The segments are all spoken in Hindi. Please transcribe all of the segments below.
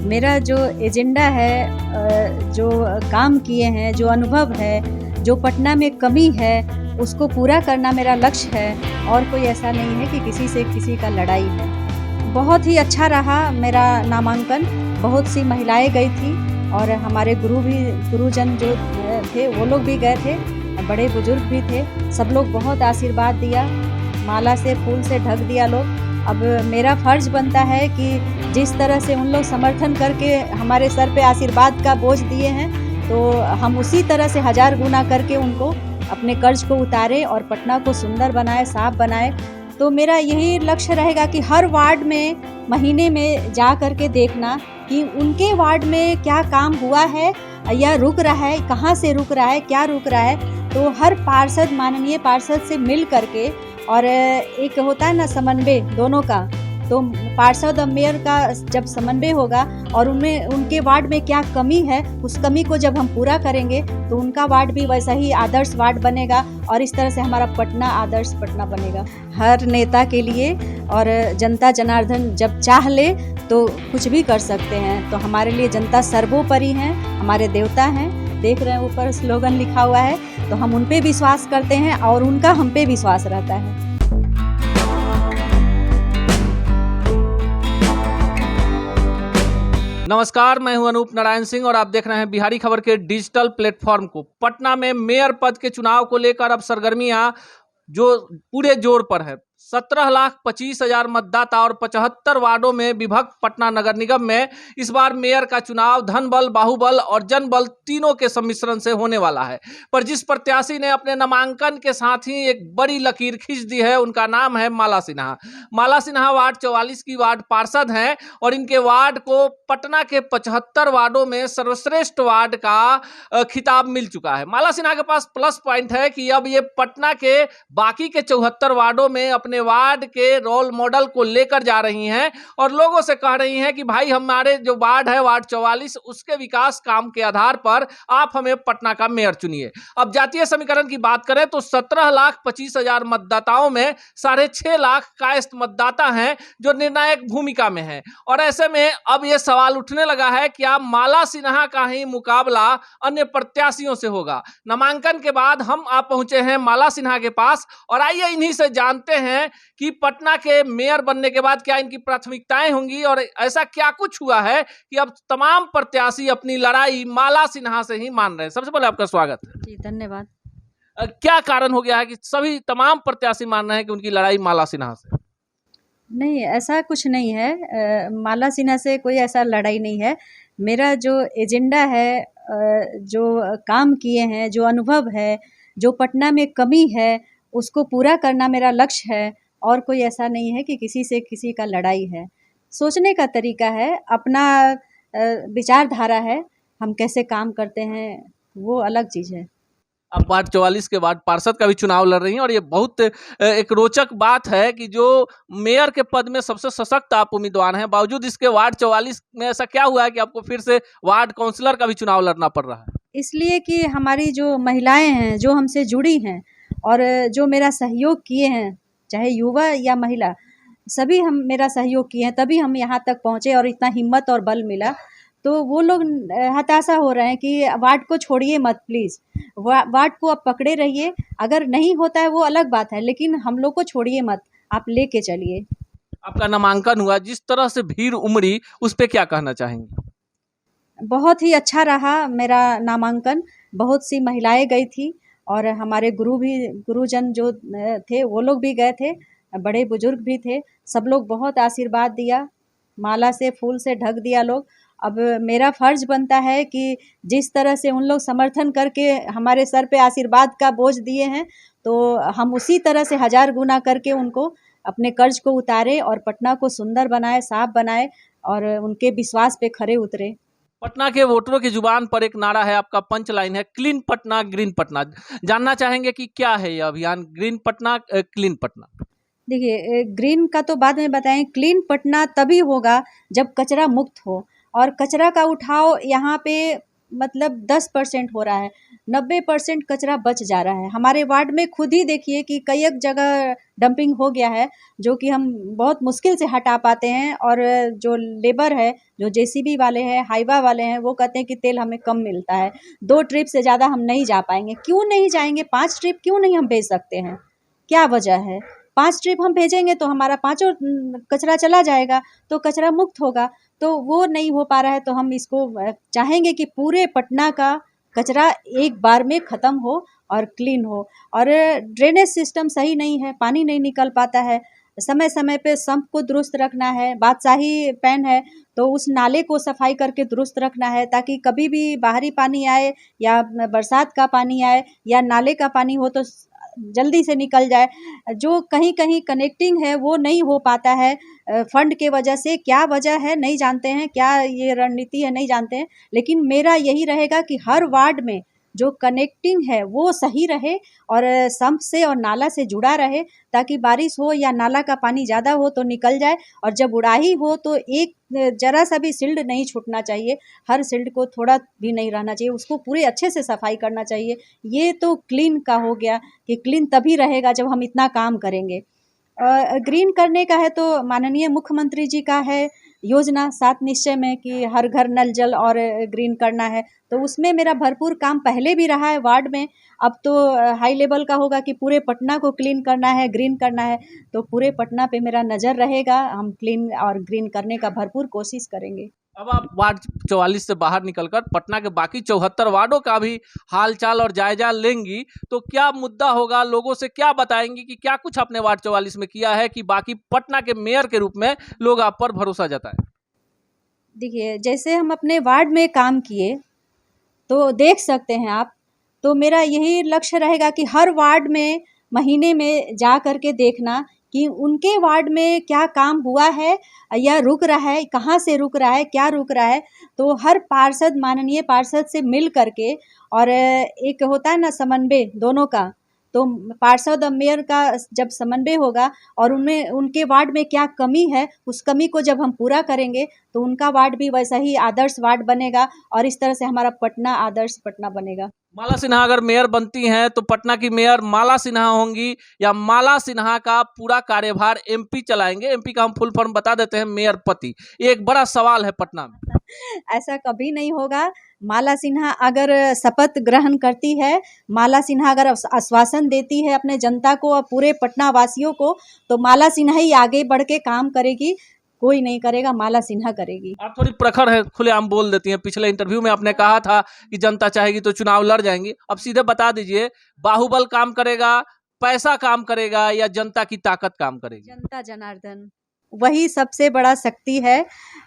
मेरा जो एजेंडा है, जो काम किए हैं, जो अनुभव है, जो पटना में कमी है, उसको पूरा करना मेरा लक्ष्य है और कोई ऐसा नहीं है कि किसी से किसी का लड़ाई है। बहुत ही अच्छा रहा मेरा नामांकन, बहुत सी महिलाएं गई थी और हमारे गुरुजन जो थे वो लोग भी गए थे, बड़े बुजुर्ग भी थे, सब लोग बहुत आशीर्वाद दिया, माला से फूल से ढक दिया लोग। अब मेरा फ़र्ज़ बनता है कि जिस तरह से उन लोग समर्थन करके हमारे सर पे आशीर्वाद का बोझ दिए हैं, तो हम उसी तरह से 1000 गुना करके उनको अपने कर्ज़ को उतारें और पटना को सुंदर बनाएं, साफ़ बनाएं। तो मेरा यही लक्ष्य रहेगा कि हर वार्ड में महीने में जा कर के देखना कि उनके वार्ड में क्या काम हुआ है या रुक रहा है, कहाँ से रुक रहा है, क्या रुक रहा है। तो हर पार्षद, माननीय पार्षद से मिल करके, और एक होता है ना समन्वय दोनों का, तो पार्षद और मेयर का जब समन्वय होगा और उनमें उनके वार्ड में क्या कमी है, उस कमी को जब हम पूरा करेंगे तो उनका वार्ड भी वैसा ही आदर्श वार्ड बनेगा और इस तरह से हमारा पटना आदर्श पटना बनेगा हर नेता के लिए। और जनता जनार्दन जब चाह ले तो कुछ भी कर सकते हैं। तो हमारे लिए जनता सर्वोपरि हैं, हमारे देवता हैं। देख रहे हैं ऊपर स्लोगन लिखा हुआ है, तो हम उन पे विश्वास करते हैं और उनका हम पे विश्वास रहता है। नमस्कार, मैं हूं अनूप नारायण सिंह और आप देख रहे हैं बिहारी खबर के डिजिटल प्लेटफॉर्म को। पटना में मेयर पद के चुनाव को लेकर अब सरगर्मियां जो पूरे जोर पर है। 17,25,000 मतदाता और 75 वार्डों में विभक्त पटना नगर निगम में इस बार मेयर का चुनाव धन बल, बाहुबल और जनबल तीनों के सम्मिश्रण से होने वाला है। पर जिस प्रत्याशी ने अपने नामांकन के साथ ही एक बड़ी लकीर खींच दी है, उनका नाम है माला सिन्हा। माला सिन्हा वार्ड 44 की वार्ड पार्षद हैं और इनके वार्ड को पटना के 75 वार्डों में सर्वश्रेष्ठ वार्ड का खिताब मिल चुका है। माला सिन्हा के पास प्लस पॉइंट है कि अब ये पटना के बाकी के 74 वार्डों में अपने वार्ड के रोल मॉडल को लेकर जा रही हैं और लोगों से कह रही हैं कि भाई हमारे जो वार्ड है वार्ड 44, उसके विकास काम के आधार पर आप हमें पटना का मेयर चुनिए। अब जातीय समीकरण की बात करें तो 17,25,000 मतदाताओं में 6.5 लाख कायस्थ मतदाता हैं जो निर्णायक भूमिका में हैं। और ऐसे में अब यह सवाल उठने लगा है कि क्या माला सिन्हा का ही मुकाबला अन्य प्रत्याशियों से होगा। नामांकन के बाद हम आप पहुंचे हैं माला सिन्हा के पास और आइए इन्हीं से जानते हैं कि पटना के मेयर बनने के बाद क्या इनकी प्राथमिकताएं होंगी और ऐसा क्या कुछ हुआ है कि अब तमाम प्रत्याशी अपनी लड़ाई माला सिन्हा से ही मान रहे हैं। सबसे पहले आपका स्वागत है जी, धन्यवाद। क्या कारण हो गया है कि सभी तमाम प्रत्याशी मान रहे हैं कि उनकी लड़ाई माला सिन्हा से? नहीं, ऐसा कुछ नहीं है। माला सिन्हा से कोई ऐसा लड़ाई नहीं है। मेरा जो एजेंडा है, जो काम किए हैं, जो अनुभव है, जो पटना में कमी है, उसको पूरा करना मेरा लक्ष्य है और कोई ऐसा नहीं है कि किसी से किसी का लड़ाई है। सोचने का तरीका है, अपना विचारधारा है, हम कैसे काम करते हैं, वो अलग चीज़ है। अब वार्ड 44 के वार्ड पार्षद का भी चुनाव लड़ रही हैं और ये बहुत एक रोचक बात है कि जो मेयर के पद में सबसे सशक्त आप उम्मीदवार हैं, बावजूद इसके वार्ड 44 में ऐसा क्या हुआ है कि आपको फिर से वार्ड काउंसलर का भी चुनाव लड़ना पड़ रहा है? इसलिए कि हमारी जो महिलाएं हैं, जो हमसे जुड़ी हैं और जो मेरा सहयोग किए हैं, चाहे युवा या महिला, सभी हम मेरा सहयोग किए हैं, तभी हम यहाँ तक पहुँचे और इतना हिम्मत और बल मिला। तो वो लोग हताशा हो रहे हैं कि वार्ड को छोड़िए मत प्लीज़, वार्ड को आप पकड़े रहिए, अगर नहीं होता है वो अलग बात है, लेकिन हम लोग को छोड़िए मत, आप लेके चलिए। आपका नामांकन हुआ, जिस तरह से भीड़ उमड़ी, उस पे क्या कहना चाहेंगे? बहुत ही अच्छा रहा मेरा नामांकन, बहुत सी महिलाएं गई थी और हमारे गुरुजन जो थे वो लोग भी गए थे, बड़े बुजुर्ग भी थे, सब लोग बहुत आशीर्वाद दिया, माला से फूल से ढक दिया लोग। अब मेरा फ़र्ज़ बनता है कि जिस तरह से उन लोग समर्थन करके हमारे सर पे आशीर्वाद का बोझ दिए हैं, तो हम उसी तरह से 1000 गुना करके उनको अपने कर्ज़ को उतारें और पटना को सुंदर बनाएं, साफ़ बनाएं और उनके विश्वास पे खरे उतरे। पटना के वोटरों की जुबान पर एक नारा है, आपका पंच लाइन है, क्लीन पटना ग्रीन पटना। जानना चाहेंगे कि क्या है यह अभियान ग्रीन पटना क्लीन पटना? देखिए, ग्रीन का तो बाद में बताएं, क्लीन पटना तभी होगा जब कचरा मुक्त हो और कचरा का उठाव यहाँ पे मतलब 10% हो रहा है, 90% कचरा बच जा रहा है। हमारे वार्ड में खुद ही देखिए कि कई एक जगह डंपिंग हो गया है, जो कि हम बहुत मुश्किल से हटा पाते हैं, और जो लेबर है, जो जेसीबी वाले हैं, हाइवा वाले हैं, वो कहते हैं कि तेल हमें कम मिलता है, 2 ट्रिप से ज़्यादा हम नहीं जा पाएंगे। क्यों नहीं जाएंगे? 5 ट्रिप क्यों नहीं हम भेज सकते हैं? क्या वजह है? 5 ट्रिप हम भेजेंगे तो हमारा पाँचों कचरा चला जाएगा, तो कचरा मुक्त होगा। तो वो नहीं हो पा रहा है, तो हम इसको चाहेंगे कि पूरे पटना का कचरा एक बार में ख़त्म हो और क्लीन हो। और ड्रेनेज सिस्टम सही नहीं है, पानी नहीं निकल पाता है, समय समय पे सम्प को दुरुस्त रखना है। बादशाही पैन है तो उस नाले को सफाई करके दुरुस्त रखना है, ताकि कभी भी बाहरी पानी आए या बरसात का पानी आए या नाले का पानी हो तो जल्दी से निकल जाए। जो कहीं कहीं कनेक्टिंग है वो नहीं हो पाता है फंड के वजह से। क्या वजह है नहीं जानते हैं, क्या ये रणनीति है नहीं जानते हैं, लेकिन मेरा यही रहेगा कि हर वार्ड में जो कनेक्टिंग है वो सही रहे और सम्प से और नाला से जुड़ा रहे, ताकि बारिश हो या नाला का पानी ज़्यादा हो तो निकल जाए, और जब उड़ाही हो तो एक ज़रा सा भी सिल्ड नहीं छूटना चाहिए, हर सिल्ड को थोड़ा भी नहीं रहना चाहिए, उसको पूरे अच्छे से सफाई करना चाहिए। ये तो क्लीन का हो गया कि क्लीन तभी रहेगा जब हम इतना काम करेंगे। ग्रीन करने का है तो माननीय मुख्यमंत्री जी का है योजना 7 निश्चय में कि हर घर नल जल और ग्रीन करना है, तो उसमें मेरा भरपूर काम पहले भी रहा है वार्ड में। अब तो हाई लेवल का होगा कि पूरे पटना को क्लीन करना है, ग्रीन करना है, तो पूरे पटना पे मेरा नज़र रहेगा। हम क्लीन और ग्रीन करने का भरपूर कोशिश करेंगे। अब आप वार्ड 44 से बाहर निकलकर पटना के बाकी 74 वार्डों का भी हालचाल और जायजा लेंगी, तो क्या मुद्दा होगा, लोगों से क्या बताएंगी कि क्या कुछ आपने वार्ड 44 में किया है कि बाकी पटना के मेयर के रूप में लोग आप पर भरोसा जताएं? देखिए, जैसे हम अपने वार्ड में काम किए तो देख सकते हैं आप, तो मेरा यही लक्ष्य रहेगा कि हर वार्ड में महीने में जा कर के देखना कि उनके वार्ड में क्या काम हुआ है या रुक रहा है, कहाँ से रुक रहा है, क्या रुक रहा है। तो हर पार्षद, माननीय पार्षद से मिल कर के, और एक होता है ना समन्वय दोनों का, तो पार्षद और मेयर का जब समन्वय होगा और उनमें उनके वार्ड में क्या कमी है, उस कमी को जब हम पूरा करेंगे तो उनका वार्ड भी वैसा ही आदर्श वार्ड बनेगा, और इस तरह से हमारा पटना आदर्श पटना बनेगा। माला सिन्हा अगर मेयर बनती हैं तो पटना की मेयर माला सिन्हा होंगी, या माला सिन्हा का पूरा कार्यभार एमपी चलाएंगे? एमपी का हम फुल फॉर्म बता देते हैं, मेयर पति। एक बड़ा सवाल है पटना में। ऐसा कभी नहीं होगा। माला सिन्हा अगर शपथ ग्रहण करती है, माला सिन्हा अगर आश्वासन देती है अपने जनता को और पूरे पटना वासियों को, तो माला सिन्हा ही आगे बढ़ के काम करेगी, कोई नहीं करेगा, माला सिन्हा करेगी। आप थोड़ी प्रखर है, खुलेआम बोल देती हैं। पिछले इंटरव्यू में आपने कहा था कि जनता चाहेगी तो चुनाव लड़ जाएंगी। अब सीधे बता दीजिए, बाहुबल काम करेगा, पैसा काम करेगा, या जनता की ताकत काम करेगी? जनता जनार्दन वही सबसे बड़ा शक्ति है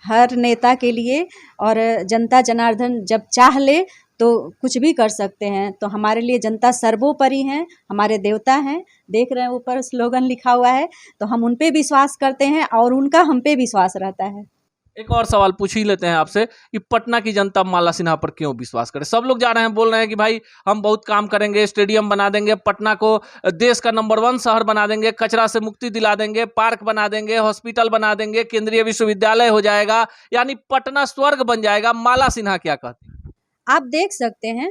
हर नेता के लिए, और जनता जनार्दन जब चाह ले तो कुछ भी कर सकते हैं। तो हमारे लिए जनता सर्वोपरि हैं, हमारे देवता हैं। देख रहे हैं ऊपर स्लोगन लिखा हुआ है, तो हम उन पे विश्वास करते हैं और उनका हम पे विश्वास रहता है। एक और सवाल पूछ ही लेते हैं आपसे कि पटना की जनता माला सिन्हा पर क्यों विश्वास करे? सब लोग जा रहे हैं, बोल रहे हैं कि भाई हम बहुत काम करेंगे, स्टेडियम बना देंगे, पटना को देश का नंबर 1 शहर बना देंगे, कचरा से मुक्ति दिला देंगे, पार्क बना देंगे, हॉस्पिटल बना देंगे, केंद्रीय विश्वविद्यालय हो जाएगा, यानी पटना स्वर्ग बन जाएगा। माला सिन्हा क्या कहती हैं? आप देख सकते हैं,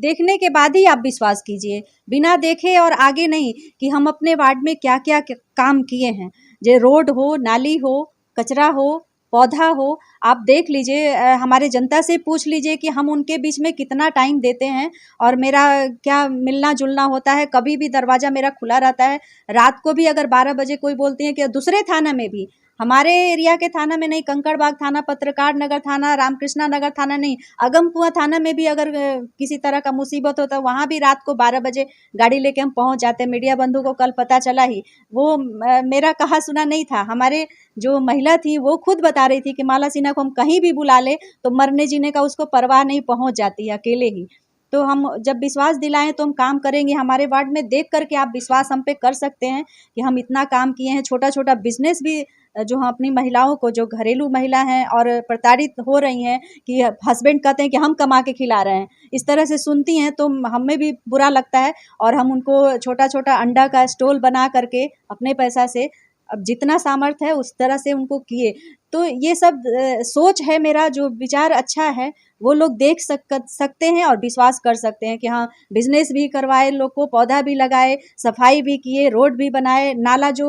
देखने के बाद ही आप विश्वास कीजिए, बिना देखे और आगे नहीं, कि हम अपने वार्ड में क्या क्या काम किए हैं। जो रोड हो, नाली हो, कचरा हो, पौधा हो, आप देख लीजिए, हमारे जनता से पूछ लीजिए कि हम उनके बीच में कितना टाइम देते हैं और मेरा क्या मिलना जुलना होता है। कभी भी दरवाज़ा मेरा खुला रहता है। रात को भी अगर 12 बजे कोई बोलती है कि दूसरे थाना में भी, हमारे एरिया के थाना में नहीं, कंकड़बाग थाना, पत्रकार नगर थाना, रामकृष्णा नगर थाना नहीं, अगमकुआं थाना में भी अगर किसी तरह का मुसीबत हो तो वहाँ भी रात को 12 बजे गाड़ी लेके हम पहुँच जाते हैं। मीडिया बंधु को कल पता चला ही, वो मेरा कहा सुना नहीं था। हमारे जो महिला थी वो खुद बता रही थी कि माला सिन्हा को हम कहीं भी बुला ले तो मरने जीने का उसको परवाह नहीं, पहुँच जाती है अकेले ही। तो हम जब विश्वास दिलाएं तो हम काम करेंगे। हमारे वार्ड में देख करके आप विश्वास हम पे कर सकते हैं कि हम इतना काम किए हैं। छोटा छोटा बिजनेस भी जो हम अपनी महिलाओं को, जो घरेलू महिला हैं और प्रताड़ित हो रही हैं कि हस्बैंड कहते हैं कि हम कमा के खिला रहे हैं, इस तरह से सुनती हैं तो हमें भी बुरा लगता है, और हम उनको छोटा छोटा अंडा का स्टॉल बना करके अपने पैसा से, अब जितना सामर्थ्य है उस तरह से उनको किए। तो ये सब सोच है मेरा, जो विचार अच्छा है वो लोग देख सकते हैं और विश्वास कर सकते हैं कि हाँ, बिजनेस भी करवाए, लोग को पौधा भी लगाए, सफाई भी किए, रोड भी बनाए। नाला जो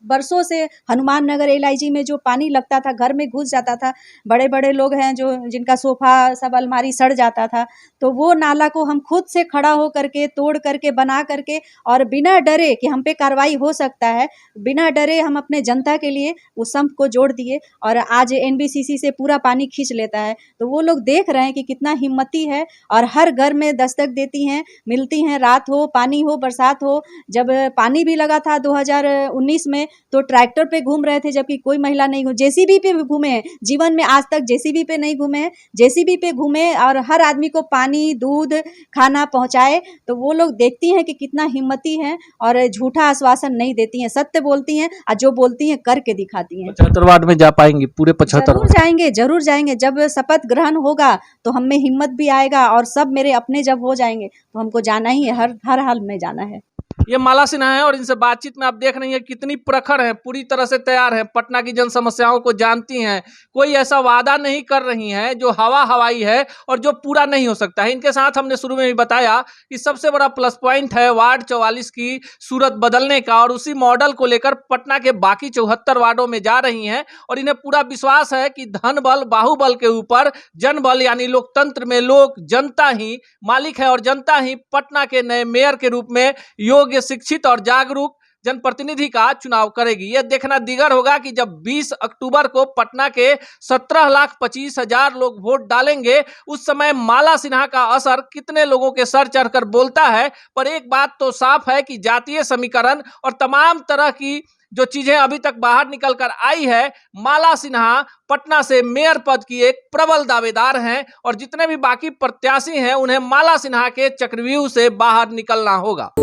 बरसों से हनुमान नगर LIG में जो पानी लगता था, घर में घुस जाता था, बड़े बड़े लोग हैं जो जिनका सोफा सब अलमारी सड़ जाता था, तो वो नाला को हम खुद से खड़ा हो करके, तोड़ करके, बना करके, और बिना डरे कि हम पे कार्रवाई हो सकता है, बिना डरे हम अपने जनता के लिए उस संप को जोड़ दिए और आज NBCC से पूरा पानी खींच लेता है। तो वो लोग देख रहे हैं कि कितना हिम्मती है और हर घर में दस्तक देती हैं, मिलती हैं, रात हो, पानी हो, बरसात हो। जब पानी भी लगा था 2019 में तो ट्रैक्टर पे घूम रहे थे, जबकि कोई महिला नहीं, JCB पे भी घूमे हैं, जीवन में आज तक JCB पे नहीं घूमे हैं, JCB पे घूमे और हर आदमी को पानी, दूध, खाना पहुंचाए। तो वो लोग देखती हैं कि कितना हिम्मती हैं और झूठा आश्वासन नहीं देती हैं, सत्य बोलती हैं और जो बोलती हैं करके दिखाती हैं। 75 वार्ड में जा पाएंगी पूरे 75? जरूर जाएंगे। जब शपथ ग्रहण होगा तो हम में हिम्मत भी आएगा और सब मेरे अपने जब हो जाएंगे तो हमको जाना ही है, हर हाल में जाना है। ये माला सिन्हा है और इनसे बातचीत में आप देख रही हैं कितनी प्रखर है, पूरी तरह से तैयार है, पटना की जन समस्याओं को जानती हैं, कोई ऐसा वादा नहीं कर रही हैं जो हवाई है और जो पूरा नहीं हो सकता है। इनके साथ हमने शुरू में भी बताया कि सबसे बड़ा प्लस पॉइंट है वार्ड 44 की सूरत बदलने का और उसी मॉडल को लेकर पटना के बाकी 74 वार्डों में जा रही हैं और इन्हें पूरा विश्वास है कि धन बल बाहुबल के ऊपर जनबल यानी लोकतंत्र में लोग, जनता ही मालिक है और जनता ही पटना के नए मेयर के रूप में योग्य, शिक्षित और जागरूक जनप्रतिनिधि का चुनाव करेगी। यह देखना दिगर होगा कि जब 20 अक्टूबर को पटना के 17,25,000 लोग वोट डालेंगे, उस समय माला सिन्हा का असर कितने लोगों के सर चढ़कर बोलता है। पर एक बात तो साफ है कि जातीय समीकरण और तमाम तरह की जो चीजें अभी तक बाहर निकल कर आई है, माला सिन्हा पटना से मेयर पद की एक प्रबल दावेदार हैं और जितने भी बाकी प्रत्याशी हैं उन्हें माला सिन्हा के चक्रव्यूह से बाहर निकलना होगा।